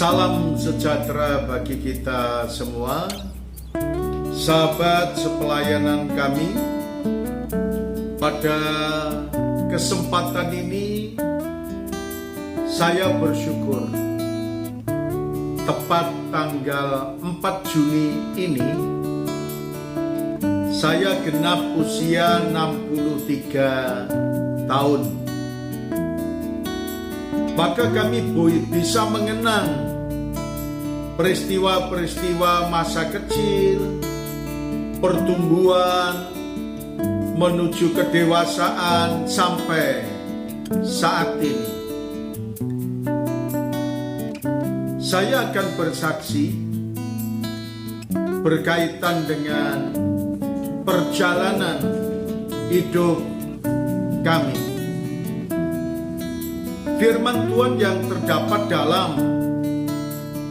Salam sejahtera bagi kita semua, sahabat sepelayanan kami. Pada kesempatan ini, saya bersyukur tepat tanggal 4 Juni ini, saya genap usia 63 tahun. Maka kami bisa mengenang peristiwa-peristiwa masa kecil, pertumbuhan, menuju kedewasaan sampai saat ini. Saya akan bersaksi berkaitan dengan perjalanan hidup kami. Firman Tuhan yang terdapat dalam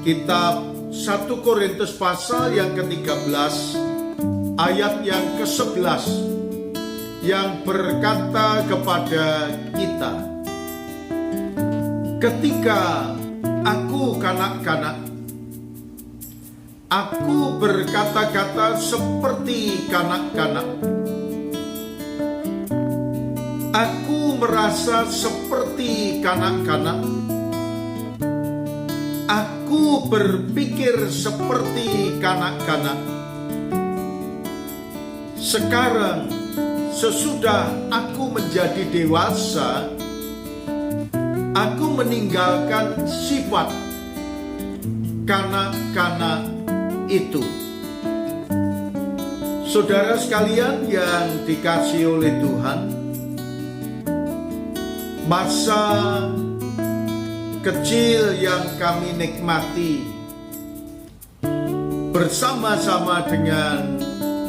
kitab 1 Korintus pasal yang ke-13 ayat yang ke-11 yang berkata kepada kita, ketika aku kanak-kanak, aku berkata-kata seperti kanak-kanak. Aku merasa seperti kanak-kanak. Aku berpikir seperti kanak-kanak. Sekarang, sesudah aku menjadi dewasa, aku meninggalkan sifat kanak-kanak itu. Saudara sekalian yang dikasihi oleh Tuhan, masa kecil yang kami nikmati bersama-sama dengan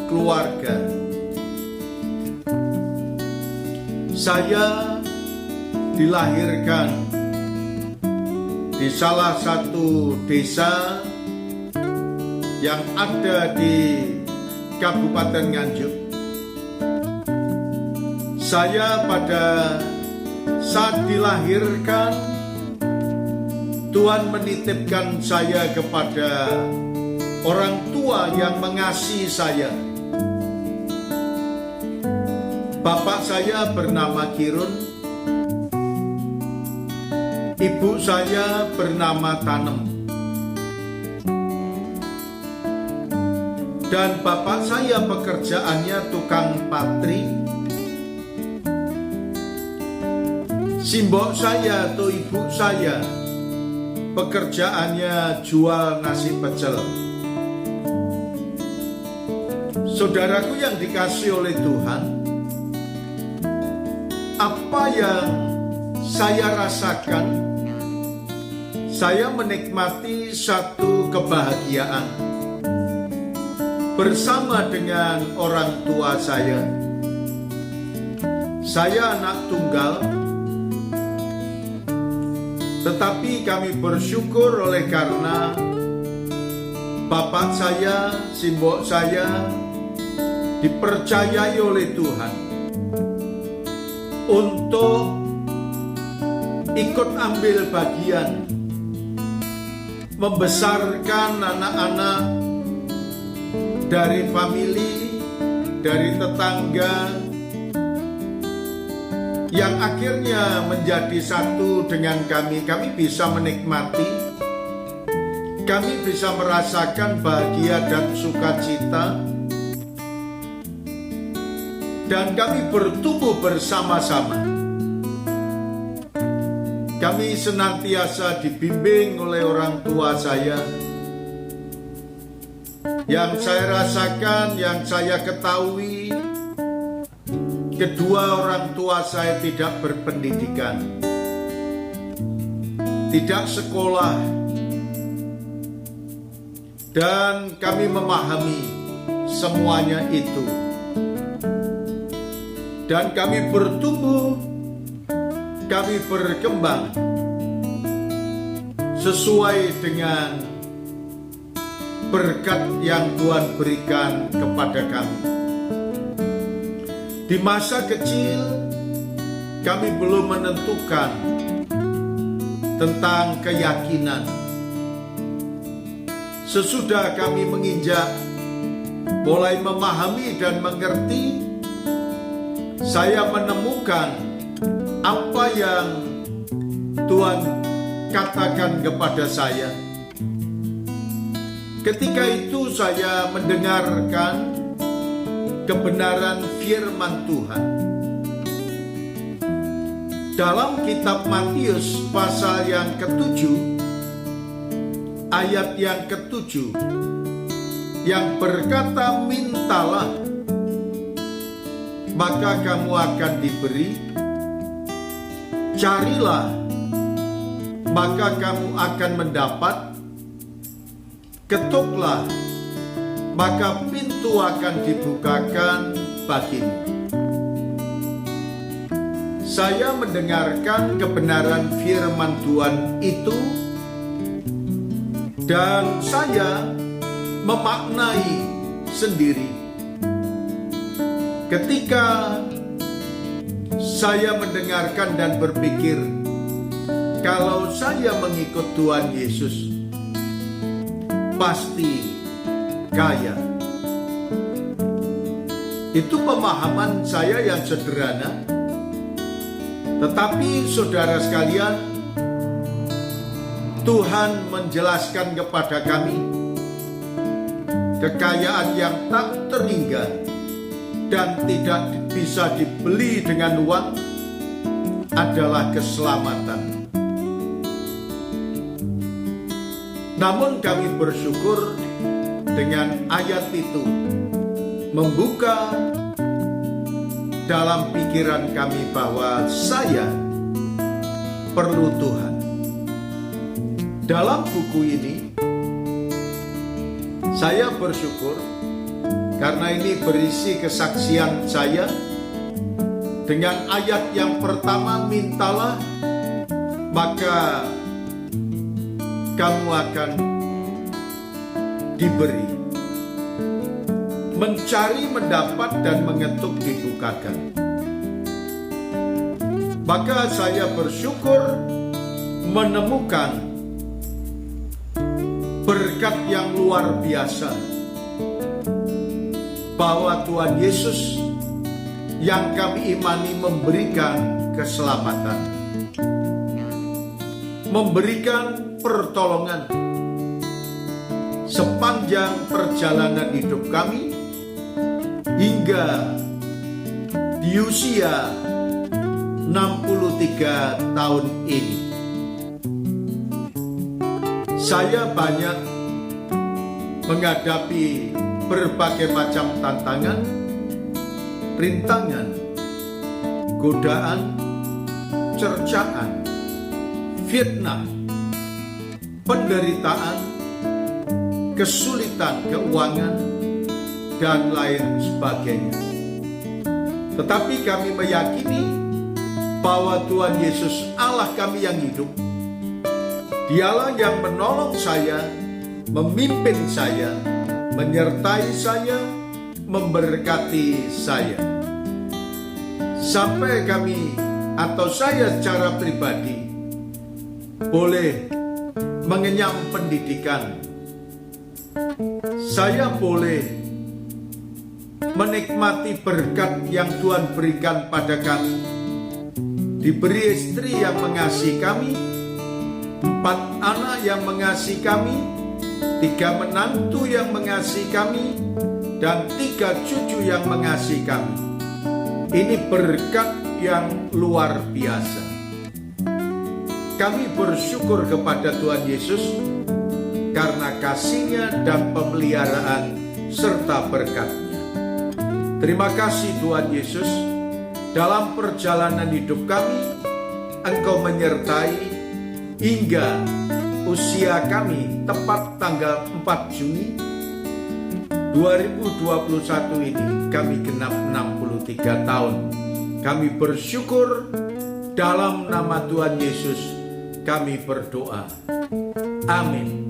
keluarga. Saya dilahirkan di salah satu desa yang ada di Kabupaten Nganjuk. Saya pada saat dilahirkan, Tuhan menitipkan saya kepada orang tua yang mengasihi saya. Bapak saya bernama Kirun, ibu saya bernama Tanem, dan bapak saya pekerjaannya tukang patri. Simbok saya atau ibu saya pekerjaannya jual nasi pecel. Saudaraku yang dikasihi oleh Tuhan, apa yang saya rasakan, saya menikmati satu kebahagiaan bersama dengan orang tua saya. Saya anak tunggal, tetapi kami bersyukur oleh karena bapak saya, simbok saya dipercayai oleh Tuhan untuk ikut ambil bagian membesarkan anak-anak dari famili, dari tetangga, yang akhirnya menjadi satu dengan kami. Kami bisa menikmati, kami bisa merasakan bahagia dan sukacita, dan kami bertumbuh bersama-sama. Kami senantiasa dibimbing oleh orang tua saya. Yang saya rasakan, yang saya ketahui, kedua orang tua saya tidak berpendidikan, tidak sekolah, dan kami memahami semuanya itu. Dan kami bertumbuh, kami berkembang sesuai dengan berkat yang Tuhan berikan kepada kami. Di masa kecil, kami belum menentukan tentang keyakinan. sesudah kami menginjak, mulai memahami dan mengerti, saya menemukan apa yang Tuhan katakan kepada saya. Ketika itu saya mendengarkan kebenaran firman Tuhan. Dalam kitab Matius pasal yang ke-7, ayat yang ke-7, yang berkata, mintalah, maka kamu akan diberi, carilah, maka kamu akan mendapat, ketuklah, maka pintu akan dibukakan bagimu. Saya mendengarkan kebenaran firman Tuhan itu, dan saya memaknai sendiri. Ketika saya mendengarkan dan berpikir, kalau saya mengikut Tuhan Yesus, pasti kaya. Itu pemahaman saya yang sederhana. Tetapi saudara sekalian, Tuhan menjelaskan kepada kami kekayaan yang tak terhingga dan tidak bisa dibeli dengan uang adalah keselamatan. Namun kami bersyukur dengan ayat itu membuka dalam pikiran kami bahwa saya perlu Tuhan. Dalam buku ini saya bersyukur karena ini berisi kesaksian saya dengan ayat yang pertama, mintalah maka kamu akan diberi, mencari mendapat dan mengetuk dibukakan. Maka saya bersyukur menemukan berkat yang luar biasa, bahwa Tuhan Yesus yang kami imani memberikan keselamatan, memberikan pertolongan sepanjang perjalanan hidup kami hingga di usia 63 tahun ini. Saya banyak menghadapi berbagai macam tantangan, rintangan, godaan, cercaan, fitnah, penderitaan, kesulitan keuangan, dan lain sebagainya. Tetapi kami meyakini bahwa Tuhan Yesus Allah kami yang hidup, Dialah yang menolong saya, memimpin saya, menyertai saya, memberkati saya. Sampai kami atau saya secara pribadi boleh mengenyam pendidikan. Saya boleh menikmati berkat yang Tuhan berikan pada kami. Diberi istri yang mengasihi kami, 4 anak yang mengasihi kami, 3 menantu yang mengasihi kami, dan 3 cucu yang mengasihi kami. Ini berkat yang luar biasa. Kami bersyukur kepada Tuhan Yesus karena kasih-Nya dan pemeliharaan serta berkat-Nya. Terima kasih Tuhan Yesus, dalam perjalanan hidup kami, Engkau menyertai hingga usia kami tepat tanggal 4 Juni 2021 ini kami genap 63 tahun. Kami bersyukur, dalam nama Tuhan Yesus kami berdoa. Amin.